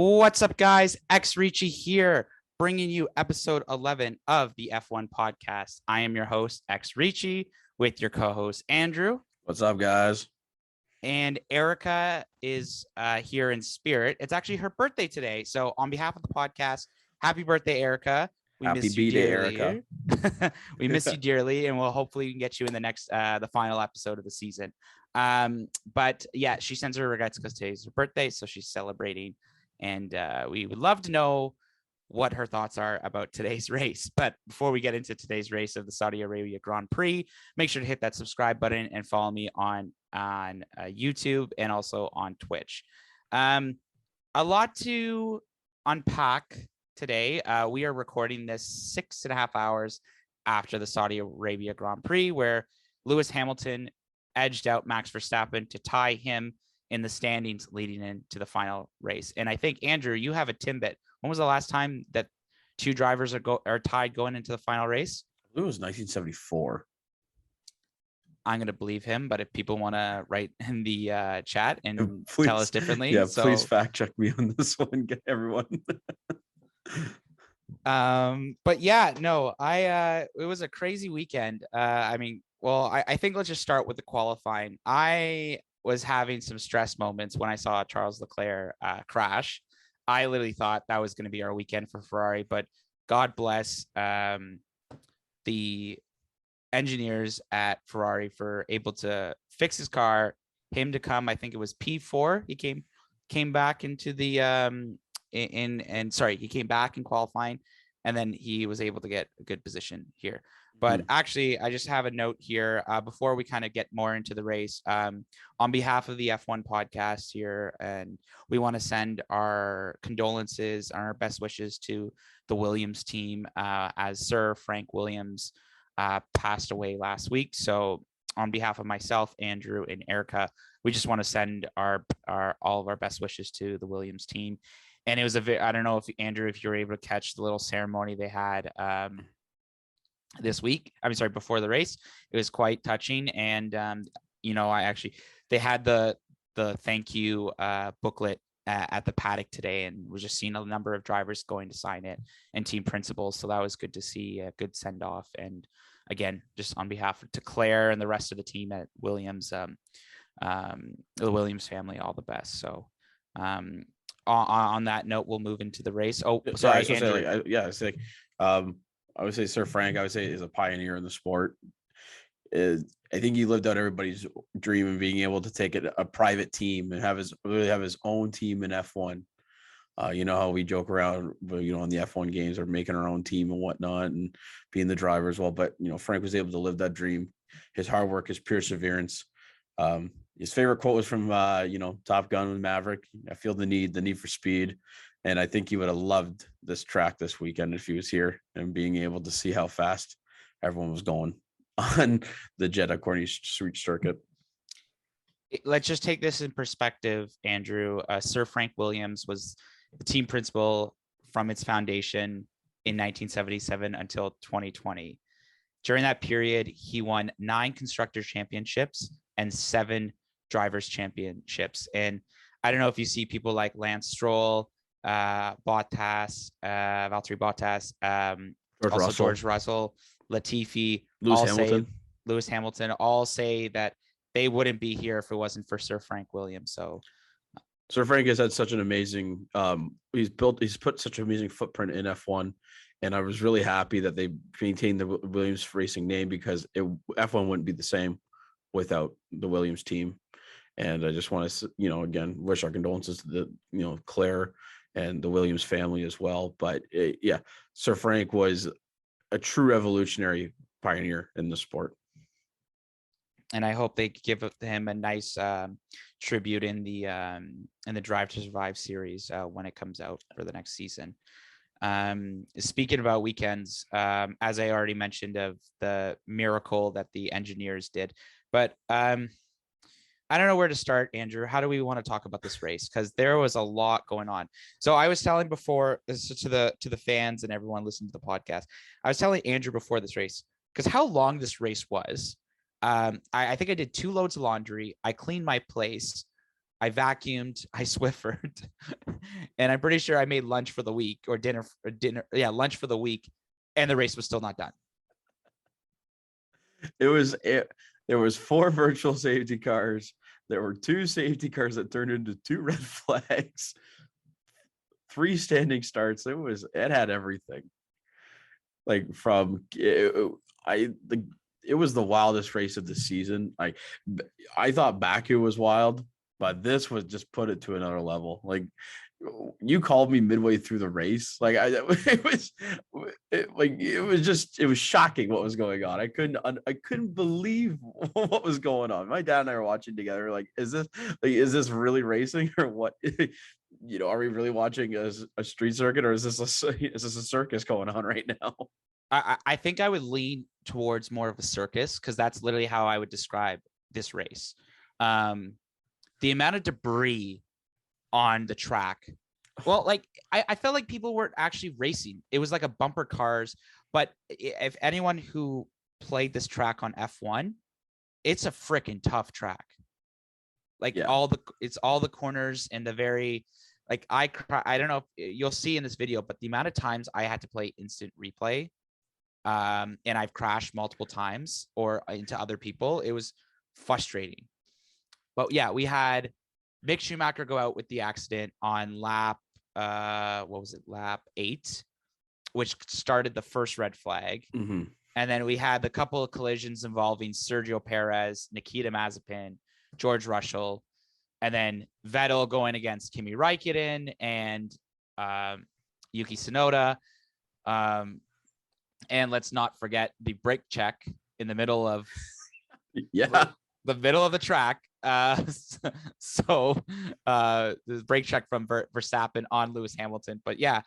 What's up, guys? Ricci here, bringing you episode 11 of the F1 podcast. I am your host, Ricci, with your co-host, Andrew. What's up, guys? And Erica is here in spirit. It's actually her birthday today. So on behalf of the podcast, happy birthday, Erica. We Happy miss you B-Day, dearly. Erica. We miss you dearly, and we'll hopefully get you in the next, the final episode of the season. But yeah, she sends her regrets because today's her birthday, so she's celebrating. And we would love to know what her thoughts are about today's race. But before we get into today's race of the Saudi Arabia Grand Prix, make sure to hit that subscribe button and follow me on YouTube and also on Twitch. A lot to unpack today. We are recording this 6.5 hours after the Saudi Arabia Grand Prix, where Lewis Hamilton edged out Max Verstappen to tie him in the standings leading into the final race. And I think, Andrew, you have a Timbit. When was the last time that two drivers are tied going into the final race? It was 1974. I'm going to believe him, but if people want to write in the chat and please, tell us differently. Yeah, please fact check me on this one, get everyone. But yeah, no, it was a crazy weekend. I think let's just start with the qualifying. I was having some stress moments when I saw Charles Leclerc crash. I literally thought that was going to be our weekend for Ferrari, but God bless the engineers at Ferrari for able to fix his car, him to come. I think it was P4. He came back into the he came back in qualifying, and then he was able to get a good position here. But actually, I just have a note here before we kind of get more into the race. On behalf of the F1 podcast here, and we want to send our condolences and our best wishes to the Williams team as Sir Frank Williams passed away last week. So on behalf of myself, Andrew, and Erica, we just want to send all of our best wishes to the Williams team. And it was I don't know if Andrew, if you were able to catch the little ceremony they had this week. Before the race. It was quite touching. And, they had the thank you booklet at the paddock today, and we're just seeing a number of drivers going to sign it and team principals. So that was good to see, a good send off. And again, just on behalf of Claire and the rest of the team at Williams, the Williams family, all the best. So, on that note, we'll move into the race. Oh, sorry. I would say Sir Frank, I would say, is a pioneer in the sport. I think he lived out everybody's dream of being able to take a private team and have his own team in F1. You know how we joke around, on the F1 games or making our own team and whatnot and being the driver as well. But, Frank was able to live that dream. His hard work, his perseverance. His favorite quote was from, Top Gun with Maverick. I feel the need for speed. And I think he would have loved this track this weekend if he was here and being able to see how fast everyone was going on the Jeddah Corniche circuit. Let's just take this in perspective, Andrew. Sir Frank Williams was the team principal from its foundation in 1977 until 2020. During that period, he won 9 constructors championships and 7 drivers championships. And I don't know if you see people like Lance Stroll, Bottas, Valtteri Bottas, George Russell, Latifi, Lewis Hamilton, all say that they wouldn't be here if it wasn't for Sir Frank Williams. So Sir Frank has had such an amazing he's put such an amazing footprint in F1, and I was really happy that they maintained the Williams Racing name, because F1 wouldn't be the same without the Williams team. And I just want to, again, wish our condolences to the, Claire and the Williams family as well. But Sir Frank was a true revolutionary pioneer in the sport. And I hope they give him a nice tribute in the Drive to Survive series when it comes out for the next season. Speaking about weekends, as I already mentioned, of the miracle that the engineers did, but I don't know where to start, Andrew. How do we want to talk about this race? Because there was a lot going on. So I was telling before to the fans and everyone listening to the podcast, I was telling Andrew before this race, because how long this race was. I think I did 2 loads of laundry. I cleaned my place. I vacuumed, I Swiffered, and I'm pretty sure I made lunch for the week or dinner. Lunch for the week, and the race was still not done. There was 4 virtual safety cars. There were 2 safety cars that turned into 2 red flags, 3 standing starts. It had everything. Like from it was the wildest race of the season. I thought Baku was wild, but this was just put it to another level. Like, you called me midway through the race. Like, it was shocking what was going on. I couldn't believe what was going on. My dad and I were watching together. Like, is this really racing or what? Are we really watching a street circuit, or is this a circus going on right now? I think I would lean towards more of a circus, because that's literally how I would describe this race. The amount of debris on the track. Well, like I felt like people weren't actually racing. It was like a bumper cars. But if anyone who played this track on F1, it's a freaking tough track. Like, yeah. it's all the corners and the very, like, I don't know if you'll see in this video, but the amount of times I had to play instant replay, and I've crashed multiple times or into other people, it was frustrating. But yeah, we had Mick Schumacher go out with the accident on lap, lap 8, which started the first red flag. Mm-hmm. And then we had the couple of collisions involving Sergio Perez, Nikita Mazepin, George Russell, and then Vettel going against Kimi Räikkönen and Yuki Tsunoda. And let's not forget the brake check in the middle of the middle of the track. So the brake check from Verstappen on Lewis Hamilton. But yeah,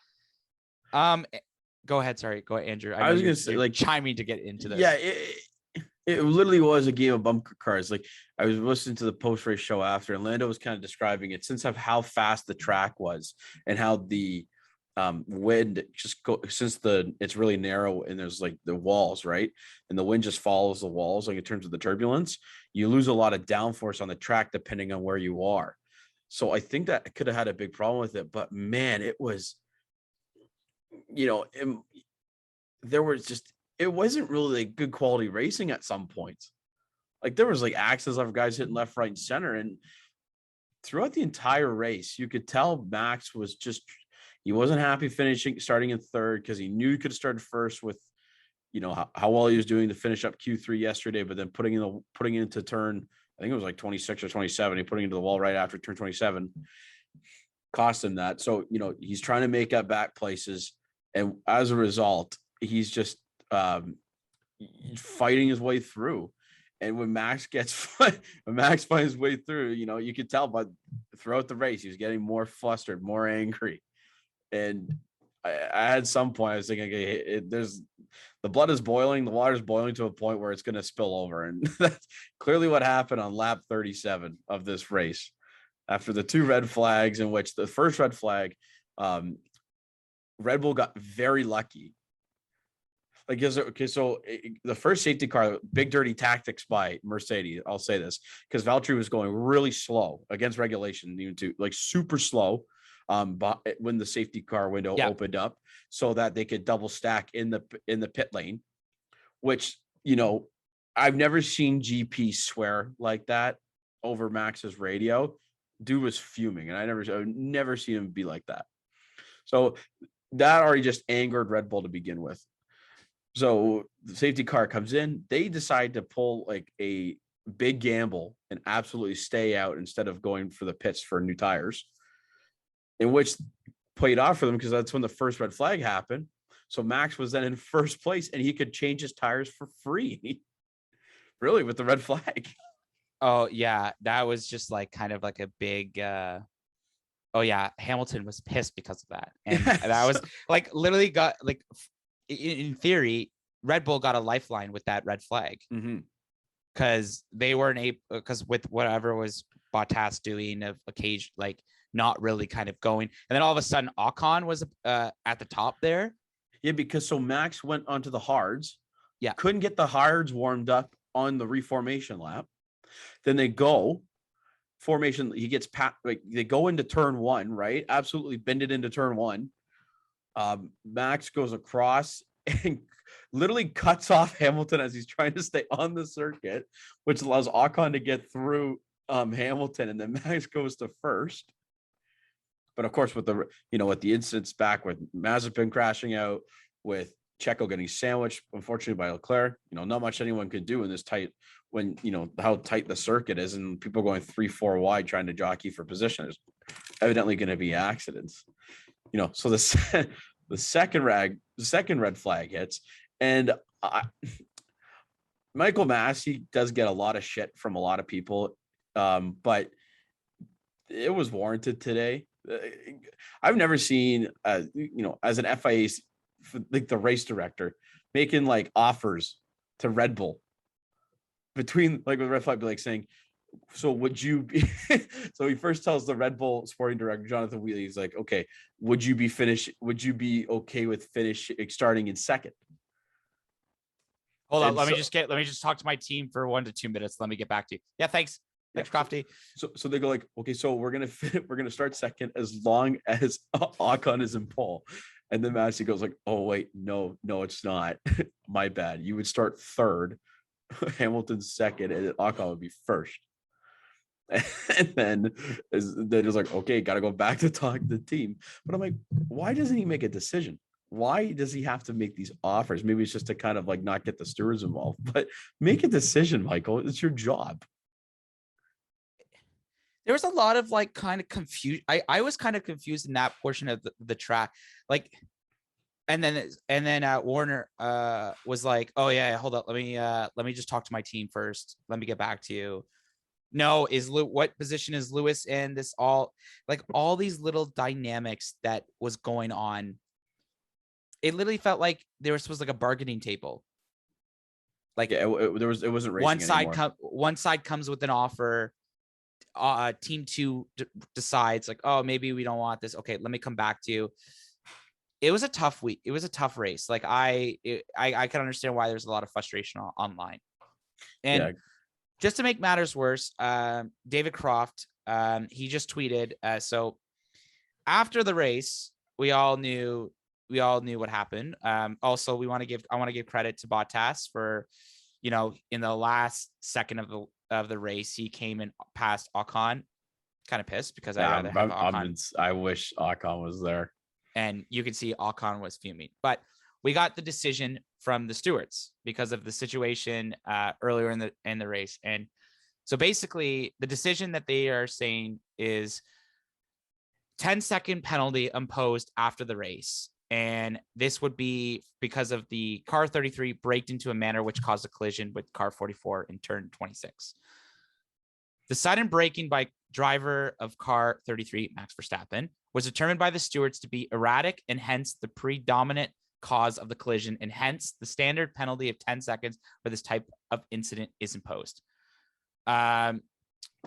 go ahead. Sorry, go ahead, Andrew. I was gonna say, like, chiming to get into this. Yeah, it literally was a game of bumper cars. Like, I was listening to the post race show after, and Lando was kind of describing it since of how fast the track was and how the wind since it's really narrow and there's like the walls, right, and the wind just follows the walls. Like, in terms of the turbulence, you lose a lot of downforce on the track depending on where you are. So I think that could have had a big problem with it. But man, it was, it wasn't really like good quality racing at some points. Like, there was like accidents of guys hitting left, right, and center, and throughout the entire race, you could tell Max he wasn't happy starting in third, because he knew he could have started first with, how well he was doing to finish up Q3 yesterday, but then putting into turn, I think it was like 26 or 27, he putting into the wall right after turn 27, cost him that. So, he's trying to make up back places, and as a result, he's just fighting his way through. And when Max finds his way through, you could tell, but throughout the race, he was getting more flustered, more angry. And I had some point, I was thinking, okay, the blood is boiling, the water is boiling to a point where it's going to spill over. And that's clearly what happened on lap 37 of this race. After the 2 red flags, in which the first red flag, Red Bull got very lucky. Like, so the first safety car, big dirty tactics by Mercedes. I'll say this because Valtteri was going really slow against regulation, even to like super slow. But when the safety car window opened up, so that they could double stack in the pit lane, which, I've never seen GP swear like that over Max's radio. Dude was fuming, and I've never seen him be like that. So that already just angered Red Bull to begin with. So the safety car comes in. They decide to pull like a big gamble and absolutely stay out instead of going for the pits for new tires, in which played off for them because that's when the first red flag happened. So Max was then in first place, and he could change his tires for free, really, with the red flag. Oh, yeah. That was just like kind of like a big oh, yeah. Hamilton was pissed because of that. And that was like literally got like, in theory, Red Bull got a lifeline with that red flag because they weren't able, because with whatever was Bottas doing of occasion, like not really kind of going. And then all of a sudden Ocon was at the top there. Yeah, because so Max went onto the hards. Yeah. Couldn't get the hards warmed up on the reformation lap. Then they go formation. He gets like they go into turn one, right? Absolutely bend it into turn one. Max goes across and literally cuts off Hamilton as he's trying to stay on the circuit, which allows Ocon to get through Hamilton, and then Max goes to first. But of course, with the incidents back with Mazepin crashing out, with Checo getting sandwiched, unfortunately, by Leclerc, not much anyone could do in this tight, when how tight the circuit is, and people going 3-4 wide trying to jockey for position. There's evidently going to be accidents. So the second red flag hits, and Michael Massey does get a lot of shit from a lot of people, but it was warranted today. I've never seen, as an FIA, like the race director, making like offers to Red Bull between like with red flag, like saying, so would you be? So he first tells the Red Bull sporting director Jonathan Wheatley, he's like, okay, would you be okay with starting in second? Hold on, let me just talk to my team for 1 to 2 minutes. Let me get back to you. Yeah, thanks. Thanks, Crofty. So they go like, okay, so we're gonna start second as long as Ocon is in pole. And then Massey goes like, oh wait, no, it's not. My bad. You would start third, Hamilton second, and Ocon would be first. And then it's like, okay, got to go back to talk to the team. But I'm like, why doesn't he make a decision? Why does he have to make these offers? Maybe it's just to kind of like not get the stewards involved, but make a decision, Michael. It's your job. There was a lot of like kind of confusion. I was kind of confused in that portion of the track. Like, and then Warner was like, oh yeah, hold up. Let me just talk to my team first. Let me get back to you. No, what position is Lewis in? This all these little dynamics that was going on. It literally felt like there was supposed like a bargaining table. Like, yeah, it wasn't racing one side comes with an offer. Team 2 decides like, oh, maybe we don't want this. Okay, let me come back to you. It was a tough week. It was a tough race. Like I can understand why there's a lot of frustration online. And just to make matters worse, David Croft, he just tweeted. So after the race, we all knew what happened. Also, I want to give credit to Bottas for, in the last second of the race, he came in past Ocon. Kind of pissed because I'd rather have Ocon. I wish Ocon was there. And you can see Ocon was fuming. But we got the decision from the stewards because of the situation earlier in the race. And so basically the decision that they are saying is 10-second penalty imposed after the race. And this would be because of the car 33 braked into a manner which caused a collision with car 44 in turn 26. The sudden braking by driver of car 33, Max Verstappen, was determined by the stewards to be erratic and hence the predominant cause of the collision, and hence the standard penalty of 10 seconds for this type of incident is imposed.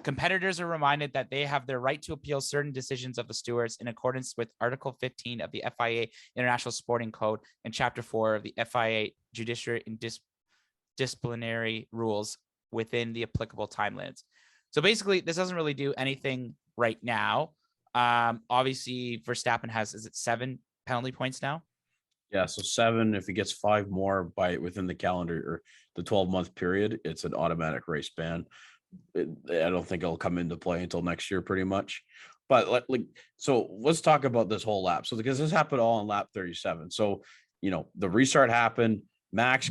Competitors are reminded that they have their right to appeal certain decisions of the stewards in accordance with Article 15 of the FIA International Sporting Code and Chapter 4 of the FIA Judiciary and Disciplinary Rules within the applicable time limits. So basically, this doesn't really do anything right now. Obviously, Verstappen has, is it 7 penalty points now? Yeah, so 7. If he gets 5 more within the calendar or the 12-month period, it's an automatic race ban. I don't think it'll come into play until next year, pretty much. But so let's talk about this whole lap. So because this happened all on lap 37. So the restart happened. Max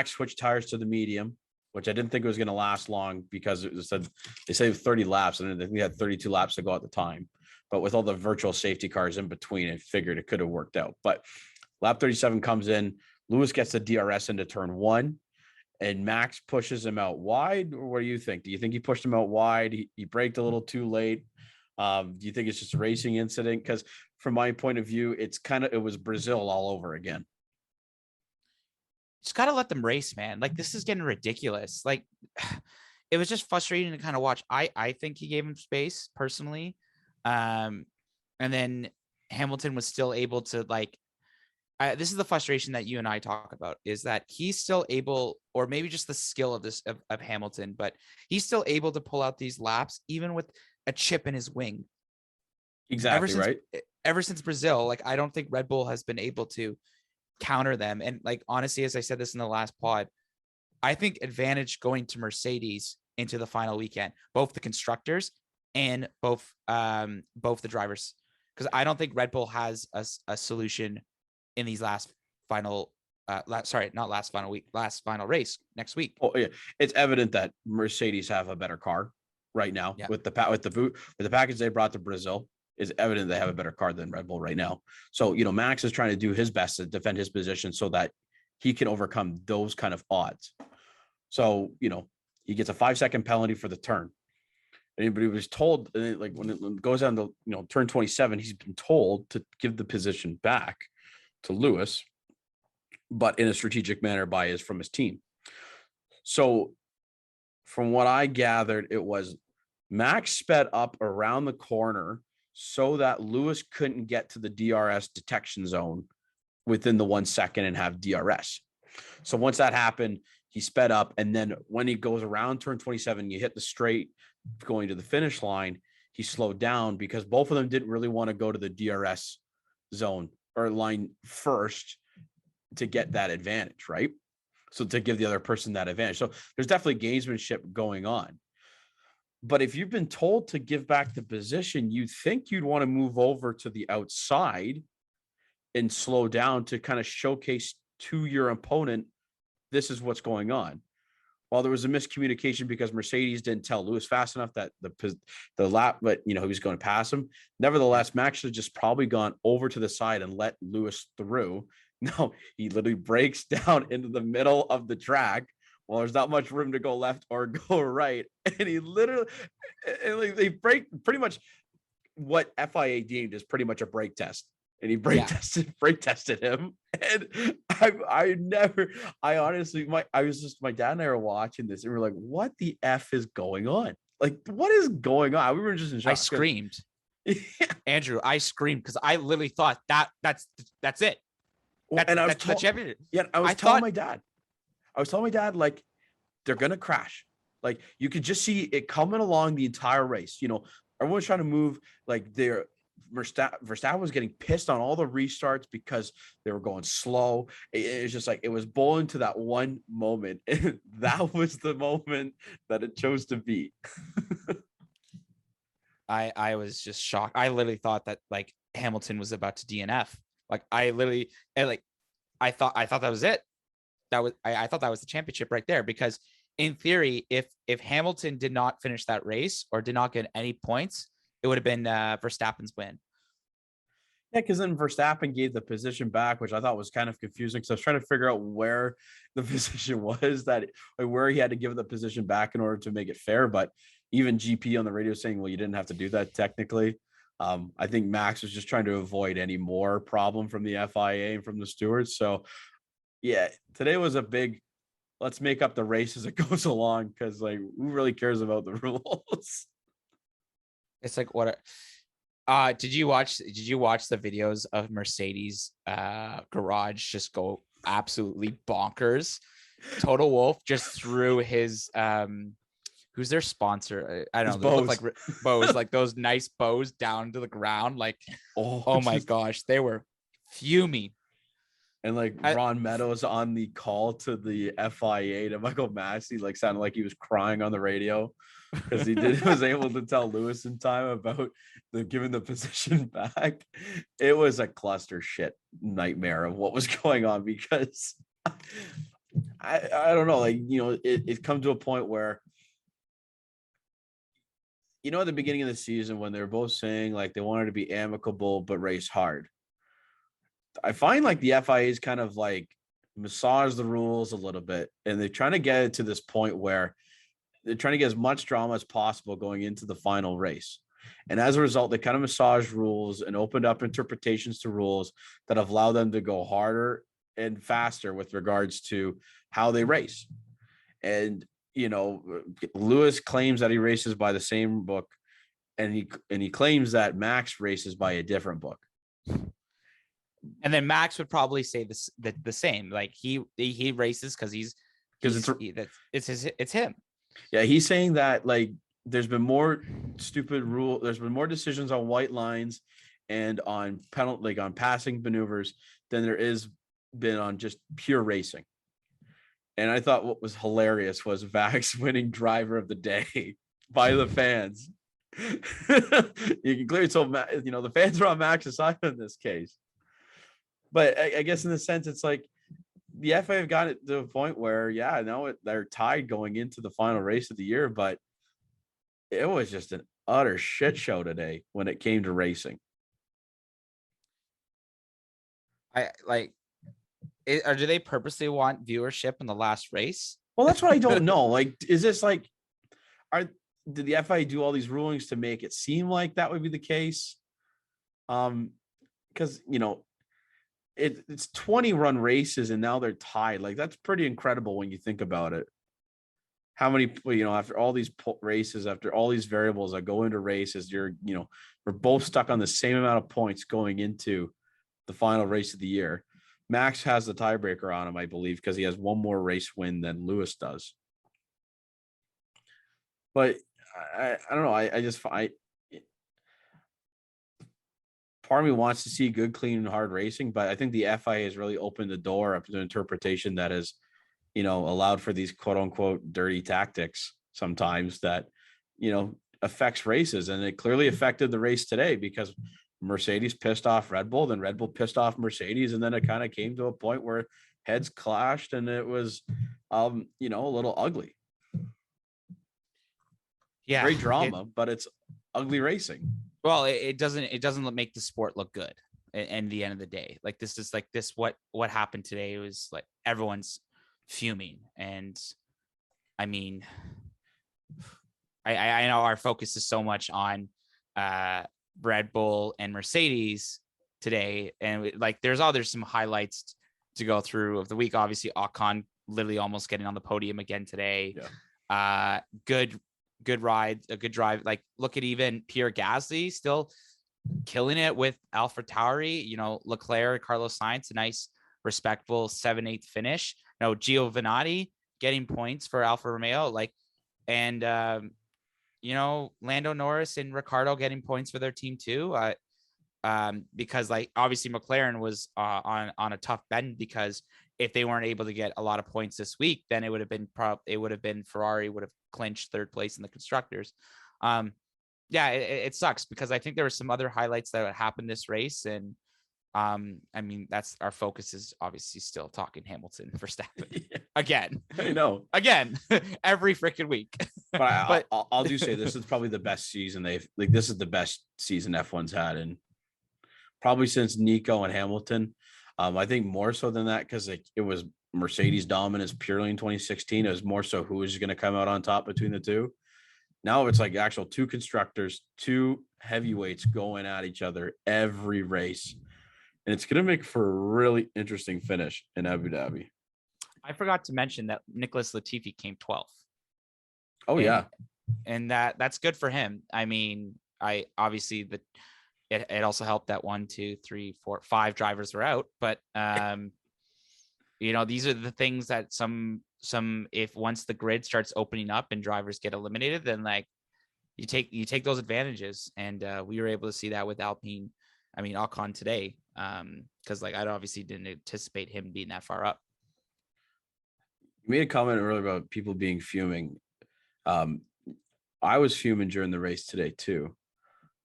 switched tires to the medium, which I didn't think it was going to last long because they saved 30 laps, and I think we had 32 laps to go at the time. But with all the virtual safety cars in between, I figured it could have worked out. But lap 37 comes in. Lewis gets the DRS into turn 1. And Max pushes him out wide. Or what do you think? Do you think he pushed him out wide? He braked a little too late. Do you think it's just a racing incident? Because from my point of view, it was Brazil all over again. Just got to let them race, man. Like, this is getting ridiculous. Like, it was just frustrating to kind of watch. I think he gave him space personally. And then Hamilton was still able to this is the frustration that you and I talk about, is that he's still able, or maybe just the skill of this of Hamilton, but he's still able to pull out these laps even with a chip in his wing. Exactly, right? Ever since Brazil, like I don't think Red Bull has been able to counter them. And like honestly, as I said this in the last pod, I think advantage going to Mercedes into the final weekend, both the constructors and both the drivers, because I don't think Red Bull has a solution in these last final last final race next week. Oh yeah, it's evident that Mercedes have a better car right now. Yeah. With the package they brought to Brazil. Is evident they have a better car than Red Bull right now. So, Max is trying to do his best to defend his position so that he can overcome those kind of odds. So, he gets a 5-second penalty for the turn. But he was told, like when it goes down to, turn 27, he's been told to give the position back to Lewis, but in a strategic manner from his team. So from what I gathered, it was Max sped up around the corner so that Lewis couldn't get to the DRS detection zone within the 1 second and have DRS. So once that happened, he sped up. And then when he goes around turn 27, you hit the straight going to the finish line, he slowed down because both of them didn't really want to go to the DRS zone or line first to get that advantage, right? So to give the other person that advantage. So there's definitely gamesmanship going on. But if you've been told to give back the position, you'd think you'd want to move over to the outside and slow down to kind of showcase to your opponent, this is what's going on. While there was a miscommunication because Mercedes didn't tell Lewis fast enough that the lap, but he was going to pass him. Nevertheless, Max should have just probably gone over to the side and let Lewis through. No, he literally breaks down into the middle of the track. Well, there's not much room to go left or go right. And he literally, they break pretty much what FIA deemed is pretty much a brake test. And he brake tested him. And I honestly, my dad and I were watching this and we're like, what the F is going on? Like, what is going on? We were just in shock. I screamed. Andrew, I screamed because I literally thought that's it. And I was telling my dad, like, they're going to crash. Like, you could just see it coming along the entire race. Everyone's trying to move. Like, Verstappen was getting pissed on all the restarts because they were going slow. It's just like, it was bowling to that one moment. And that was the moment that it chose to be. I was just shocked. I literally thought that like Hamilton was about to DNF. Like I thought that was it. I thought that was the championship right there, because in theory, if Hamilton did not finish that race or did not get any points, it would have been Verstappen's win. Yeah, because then Verstappen gave the position back, which I thought was kind of confusing. So I was trying to figure out where the position was, where he had to give the position back in order to make it fair. But even GP on the radio saying, well, you didn't have to do that technically. I think Max was just trying to avoid any more problem from the FIA and from the stewards. So yeah, today was a big, let's make up the race as it goes along, because like, who really cares about the rules? It's like, what? Did you watch the videos of Mercedes garage just go absolutely bonkers? Total Wolf just threw his who's their sponsor? I don't know. They look like bows, like those nice bows down to the ground. Like, oh my gosh, they were fuming. And like Ron Meadows on the call to the FIA to Michael Massey, like sounded like he was crying on the radio because he was able to tell Lewis in time about giving the position back. It was a cluster shit nightmare of what was going on, because I don't know, like, it come to a point where, at the beginning of the season when they were both saying like they wanted to be amicable but race hard. I find like the FIA is kind of like massage the rules a little bit, and they're trying to get it to this point where they're trying to get as much drama as possible going into the final race. And as a result, they kind of massaged rules and opened up interpretations to rules that have allowed them to go harder and faster with regards to how they race. And, Lewis claims that he races by the same book, and he claims that Max races by a different book. And then Max would probably say the same. Like he races because it's him. Yeah, he's saying that like there's been more stupid rule. There's been more decisions on white lines and on penalty, like on passing maneuvers, than there is been on just pure racing. And I thought what was hilarious was Vax winning driver of the day by the fans. You can clearly tell, the fans are on Max's side in this case. But I guess in the sense, it's like the FA have gotten it to a point where, yeah, now they're tied going into the final race of the year, but it was just an utter shit show today when it came to racing. Do they purposely want viewership in the last race? Well, that's what I don't know. Like, is this like, did the FIA do all these rulings to make it seem like that would be the case? Because it's 20 run races and now they're tied. Like, that's pretty incredible when you think about it. How many, after all these races, after all these variables that go into races, we're both stuck on the same amount of points going into the final race of the year. Max has the tiebreaker on him, I believe, because he has one more race win than Lewis does. But I don't know. Part of me wants to see good, clean, and hard racing, but I think the FIA has really opened the door up to an interpretation that is, allowed for these quote unquote dirty tactics sometimes that, affects races. And it clearly affected the race today because Mercedes pissed off Red Bull, then Red Bull pissed off Mercedes. And then it kind of came to a point where heads clashed and it was, a little ugly. Yeah. Great drama, but it's ugly racing. Well, it doesn't make the sport look good at the end of the day. Like this is like this, what happened today was like everyone's fuming. And I mean, I know our focus is so much on Red Bull and Mercedes today. And there's some highlights to go through of the week. Obviously, Ocon literally almost getting on the podium again today. Yeah. Good ride, a good drive. Like, look at even Pierre Gasly still killing it with AlphaTauri. Leclerc, Carlos Sainz, a nice, respectful 7-8 finish. Giovinazzi getting points for Alfa Romeo. And Lando Norris and Ricciardo getting points for their team too. Because obviously McLaren was on a tough bend because if they weren't able to get a lot of points this week, then it would have been Ferrari would have clinched third place in the constructors. It sucks because I think there were some other highlights that happened this race. And that's our focus is obviously still talking Hamilton, Verstappen again. I know again, every freaking week. But I'll do say this is probably the best season this is the best season F1's had in probably since Nico and Hamilton. I think more so than that because it was Mercedes dominance purely in 2016. It was more so who is going to come out on top between the two. Now it's like actual two constructors, two heavyweights going at each other every race. And it's going to make for a really interesting finish in Abu Dhabi. I forgot to mention that Nicolas Latifi came 12th. Oh, yeah. And that's good for him. I mean, it also helped that 1, 2, 3, 4, 5 drivers were out. But, these are the things that if once the grid starts opening up and drivers get eliminated, then you take those advantages. And we were able to see that with Ocon today. Because I obviously didn't anticipate him being that far up. You made a comment earlier about people being fuming. I was fuming during the race today too,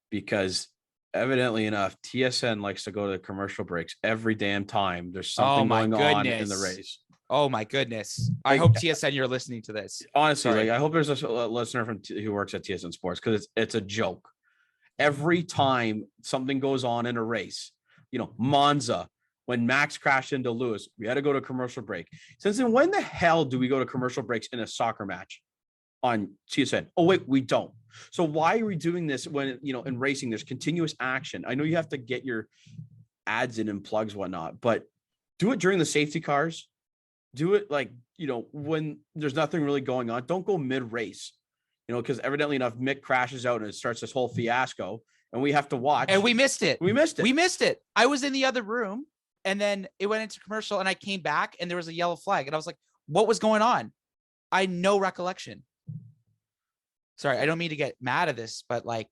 because evidently enough, TSN likes to go to commercial breaks every damn time there's something going on in the race. Oh my goodness! I hope TSN you're listening to this. Honestly, I hope there's a listener who works at TSN Sports because it's a joke. Every time something goes on in a race. Monza, when Max crashed into Lewis, we had to go to commercial break. Since then, when the hell do we go to commercial breaks in a soccer match on TSN? Oh, wait, we don't. So why are we doing this when, in racing, there's continuous action? I know you have to get your ads in and plugs, whatnot, but do it during the safety cars. Do it when there's nothing really going on. Don't go mid-race, because evidently enough, Mick crashes out and it starts this whole fiasco. And we have to watch. And we missed it. We missed it. I was in the other room And then it went into commercial and I came back and there was a yellow flag. And I was like, what was going on? I had no recollection. Sorry, I don't mean to get mad at this, but like,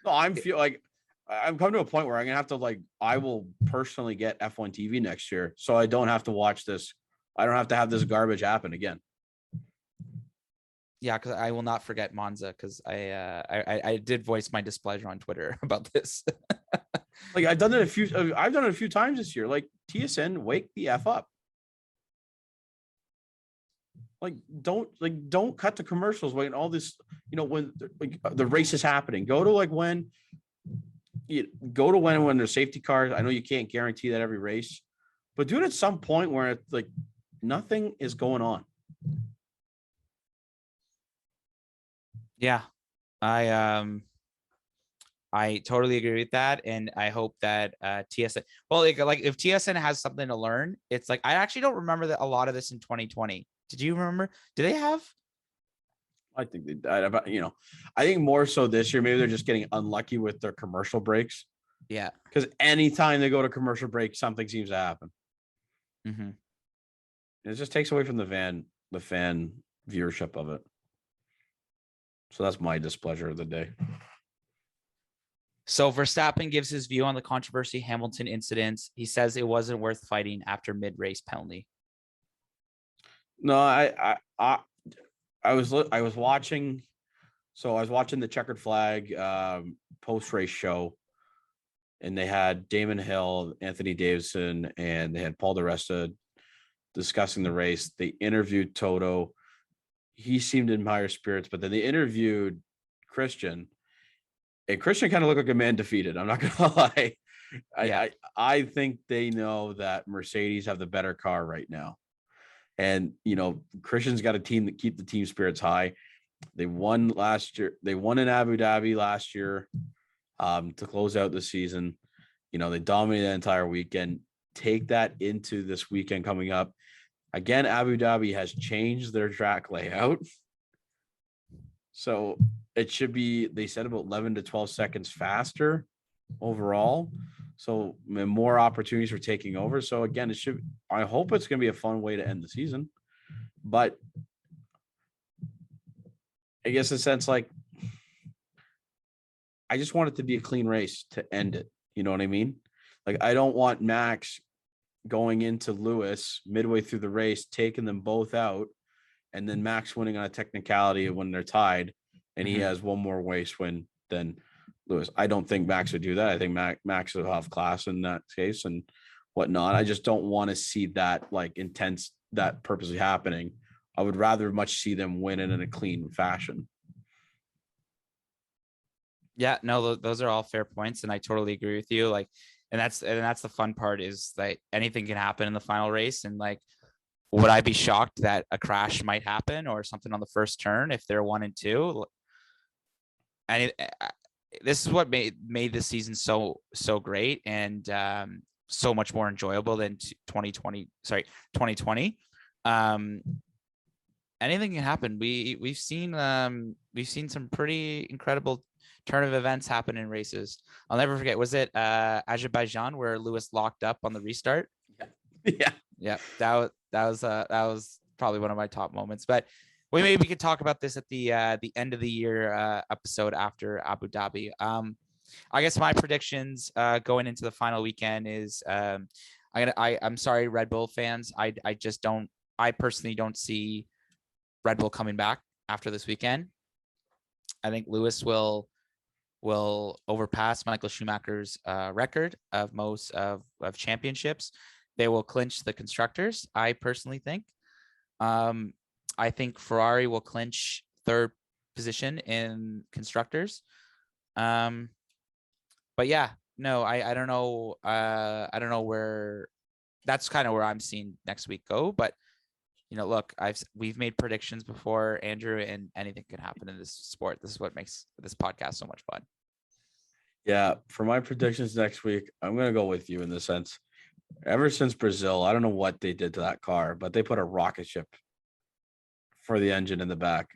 no, I'm coming to a point where I'm gonna have to I will personally get F1 TV next year, so I don't have to watch this. I don't have to have this garbage happen again. yeah, because I will not forget Monza because I did voice my displeasure on Twitter about this. Like I've done it a few times this year. Like TSN, wake the F up. Don't cut the commercials when all this, when the race is happening. Go to when there's safety cars. I know you can't guarantee that every race, but do it at some point where it's like nothing is going on. Yeah, I totally agree with that, and I hope that TSN. Well, like if TSN has something to learn, it's like I actually don't remember that a lot of this in 2020. Did you remember? Do they have? I think they died about, I think more so this year, maybe they're just getting unlucky with their commercial breaks. Yeah. Because anytime they go to commercial break, something seems to happen. Mm-hmm. It just takes away from the fan viewership of it. So that's my displeasure of the day. So Verstappen gives his view on the controversy Hamilton incidents. He says it wasn't worth fighting after mid-race penalty. No, I was watching. So I was watching the checkered flag post-race show, and they had Damon Hill, Anthony Davidson, and they had Paul DeResta discussing the race. They interviewed Toto. He seemed in higher spirits, but then they interviewed Christian, and Christian kind of looked like a man defeated. I'm not gonna lie. I think they know that Mercedes have the better car right now. And, Christian's got a team that keep the team spirits high. They won last year. They won in Abu Dhabi last year to close out the season. They dominated the entire weekend. Take that into this weekend coming up. Again, Abu Dhabi has changed their track layout. So it should be, they said, about 11 to 12 seconds faster overall. So more opportunities for taking over. So again, I hope it's going to be a fun way to end the season, but I guess in a sense, I just want it to be a clean race to end it. You know what I mean? I don't want Max going into Lewis midway through the race, taking them both out, and then Max winning on a technicality when they're tied, and he has one more race win than Lewis. I don't think Max would do that. I think Max would have class in that case and whatnot. I just don't want to see that intense, that purposely happening. I would rather much see them win it in a clean fashion. Yeah, no, those are all fair points, and I totally agree with you. And that's the fun part is that anything can happen in the final race, and would I be shocked that a crash might happen or something on the first turn if they're 1 and 2? And this is what made this season so great and so much more enjoyable than 2020. Sorry, 2020. Anything can happen. We've seen some pretty incredible turn of events happen in races. I'll never forget. Was it Azerbaijan where Lewis locked up on the restart? Yeah. That was probably one of my top moments. But maybe we could talk about this at the end of the year episode after Abu Dhabi. I guess my predictions going into the final weekend is I'm sorry, Red Bull fans. I personally don't see Red Bull coming back after this weekend. I think Lewis will overpass Michael Schumacher's record of most of championships. They will clinch the constructors, I personally think. I think Ferrari will clinch third position in constructors. But yeah, no, I don't know. I don't know where. That's kind of where I'm seeing next week go. But look, we've made predictions before, Andrew, and anything can happen in this sport. This is what makes this podcast so much fun. Yeah, for my predictions next week, I'm gonna go with you in the sense. Ever since Brazil, I don't know what they did to that car, but they put a rocket ship for the engine in the back.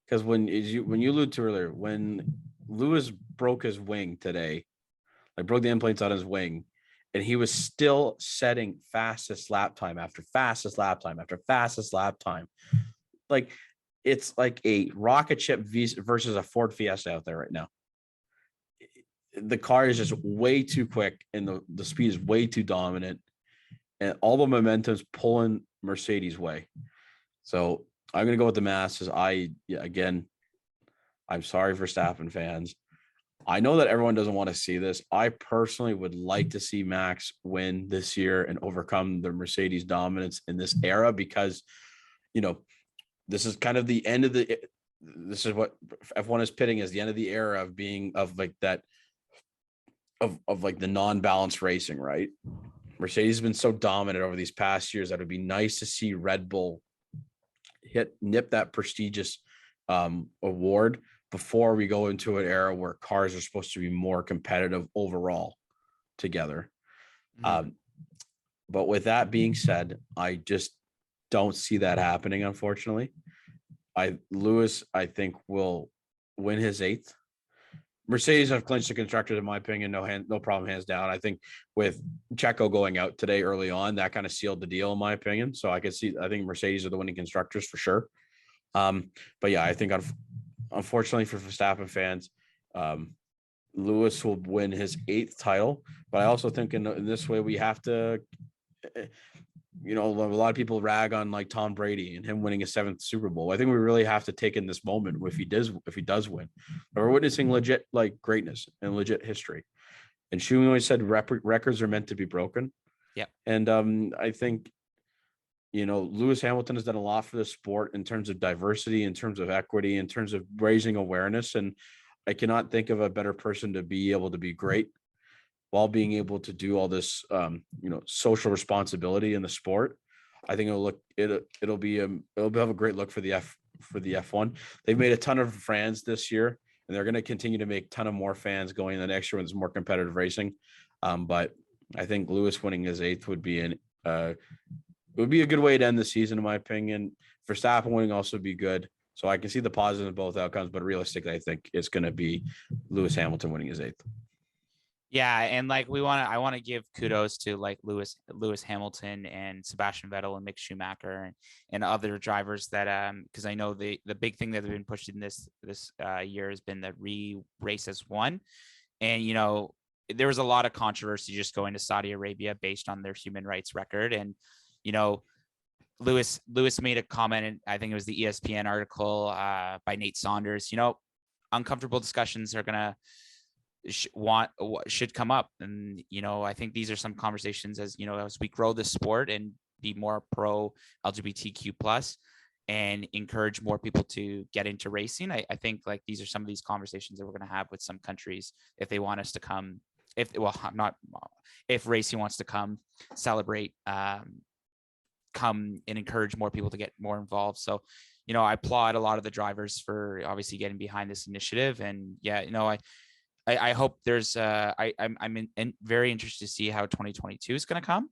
Because when you alluded to earlier, when Lewis broke his wing today, broke the end plates on his wing, and he was still setting fastest lap time after fastest lap time after fastest lap time. Like, it's like a rocket ship versus a Ford Fiesta out there right now. The car is just way too quick, and the speed is way too dominant, and all the momentum's pulling Mercedes' way. So I'm going to go with the Masters. Again, I'm sorry for Verstappen fans. I know that everyone doesn't want to see this. I personally would like to see Max win this year and overcome the Mercedes dominance in this era, because, this is kind of the end of this is what F1 is pitting as the end of the era of being of like that of like the non-balanced racing, right? Mercedes has been so dominant over these past years that it'd be nice to see Red Bull nip that prestigious award before we go into an era where cars are supposed to be more competitive overall together. But with that being said, I just don't see that happening, unfortunately. Lewis, I think, will win his 8th. Mercedes have clinched the constructors, in my opinion, no problem, hands down. I think with Checo going out today early on, that kind of sealed the deal, in my opinion. So I think Mercedes are the winning constructors for sure. But yeah, I think unfortunately for Verstappen fans, Lewis will win his 8th title. But I also think in this way, we have to, a lot of people rag on like Tom Brady and him winning his 7th Super Bowl. I think we really have to take in this moment if he does win. We're witnessing legit like greatness and legit history. And Schumann always said records are meant to be broken. Yeah. And I think, Lewis Hamilton has done a lot for the sport in terms of diversity, in terms of equity, in terms of raising awareness. And I cannot think of a better person to be able to be great while being able to do all this, social responsibility in the sport. I think it'll have a great look for the F1. They've made a ton of fans this year, and they're going to continue to make a ton of more fans going in the next year when there's more competitive racing. But I think Lewis winning his 8th would be a good way to end the season, in my opinion. Verstappen winning also be good. So I can see the positive in both outcomes, but realistically, I think it's going to be Lewis Hamilton winning his 8th. Yeah, and like I want to give kudos to like Lewis Hamilton and Sebastian Vettel and Mick Schumacher and other drivers that because I know the big thing that they've been pushing this year has been the race as one, and there was a lot of controversy just going to Saudi Arabia based on their human rights record, and Lewis made a comment, and I think it was the ESPN article by Nate Saunders. Uncomfortable discussions are gonna should come up, and I think these are some conversations as we grow this sport and be more pro LGBTQ plus and encourage more people to get into racing. I think like these are some of these conversations that we're going to have with some countries if they want us to come, if racing wants to come celebrate, come and encourage more people to get more involved. So I applaud a lot of the drivers for obviously getting behind this initiative, and I hope there's I'm very interested to see how 2022 is going to come.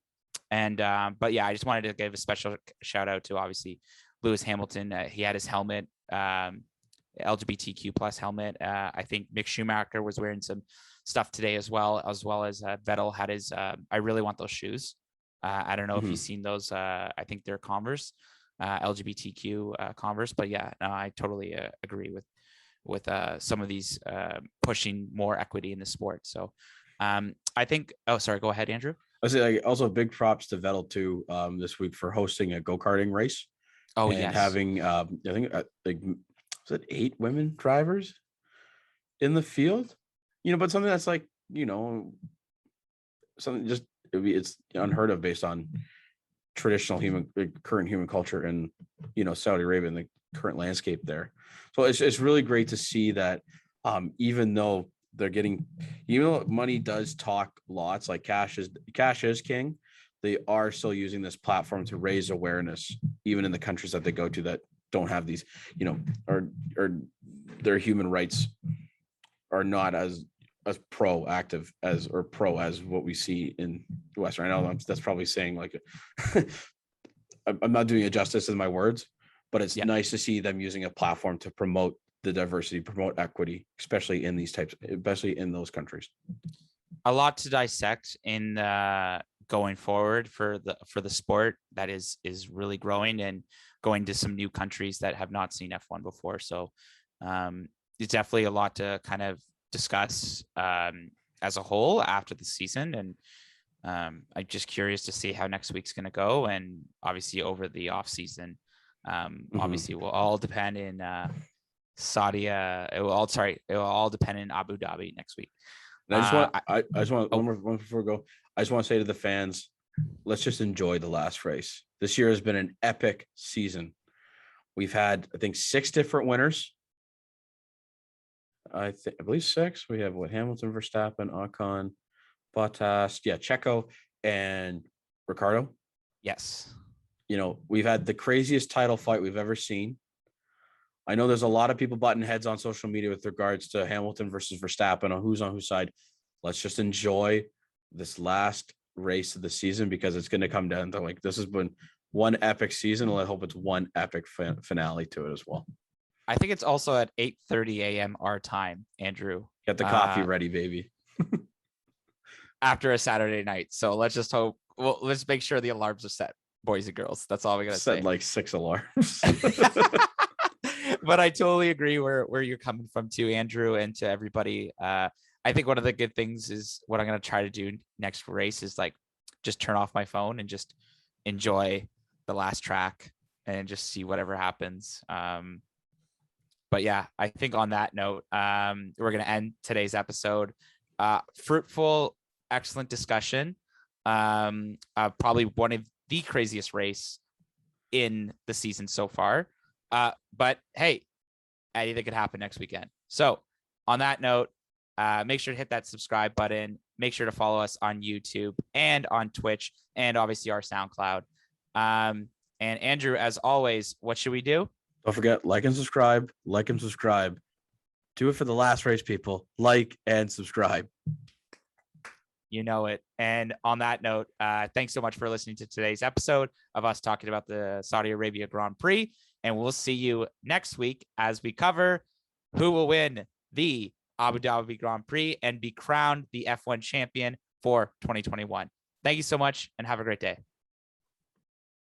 And but yeah, I just wanted to give a special shout out to obviously Lewis Hamilton. He had his helmet, LGBTQ plus helmet. I think Mick Schumacher was wearing some stuff today as well as Vettel had his I really want those shoes. I don't know if you've seen those. I think they're Converse, LGBTQ Converse. But yeah, no, I totally agree with some of these pushing more equity in the sport. So I think, sorry, go ahead, Andrew. I was say also big props to Vettel too this week for hosting a go-karting race. Oh, and yes. having I think like was it 8 women drivers in the field? But something that's like something just it's unheard of based on traditional current human culture in Saudi Arabia and the current landscape there. So it's really great to see that even though money does talk lots, like cash is king, they are still using this platform to raise awareness, even in the countries that they go to that don't have these, or their human rights are not as proactive as what we see in the West. I know that's probably saying like I'm not doing it justice in my words, but it's nice to see them using a platform to promote the diversity, promote equity, especially in those countries. a lot to dissect in going forward for the sport that is really growing and going to some new countries that have not seen F1 before. So it's definitely a lot to kind of discuss as a whole after the season. And I'm just curious to see how next week's going to go. And obviously over the off season, obviously will all depend in Saudi. It will all depend in Abu Dhabi next week. And I just want oh. one more before we go. I just want to say to the fans, let's just enjoy the last race. This year has been an epic season. We've had, I think, 6 different winners. I believe 6. We have Hamilton, Verstappen, Ocon, Bottas, Checo, and Ricardo. Yes. You know, we've had the craziest title fight we've ever seen. I know there's a lot of people butting heads on social media with regards to Hamilton versus Verstappen on whose side. Let's just enjoy this last race of the season, because it's going to come down to, like, this has been one epic season, and I hope it's one epic finale to it as well. I think it's also at 8:30 a.m. our time, Andrew. Get the coffee ready, baby. After a Saturday night. So let's just hope. Well, let's make sure the alarms are set, boys and girls. That's all we gotta say. Set like 6 alarms. But I totally agree where you're coming from too, Andrew, and to everybody. I think one of the good things is what I'm gonna try to do next race is like just turn off my phone and just enjoy the last track and just see whatever happens. But yeah, I think on that note, we're gonna end today's episode. Fruitful, excellent discussion. Probably one of the craziest race in the season so far. But hey, anything could happen next weekend. So on that note, make sure to hit that subscribe button. Make sure to follow us on YouTube and on Twitch and obviously our SoundCloud. And Andrew, as always, what should we do? Don't forget, like and subscribe. Like and subscribe. Do it for the last race, people. Like and subscribe. You know it. And on that note, thanks so much for listening to today's episode of us talking about the Saudi Arabia Grand Prix. And we'll see you next week as we cover who will win the Abu Dhabi Grand Prix and be crowned the F1 champion for 2021. Thank you so much and have a great day.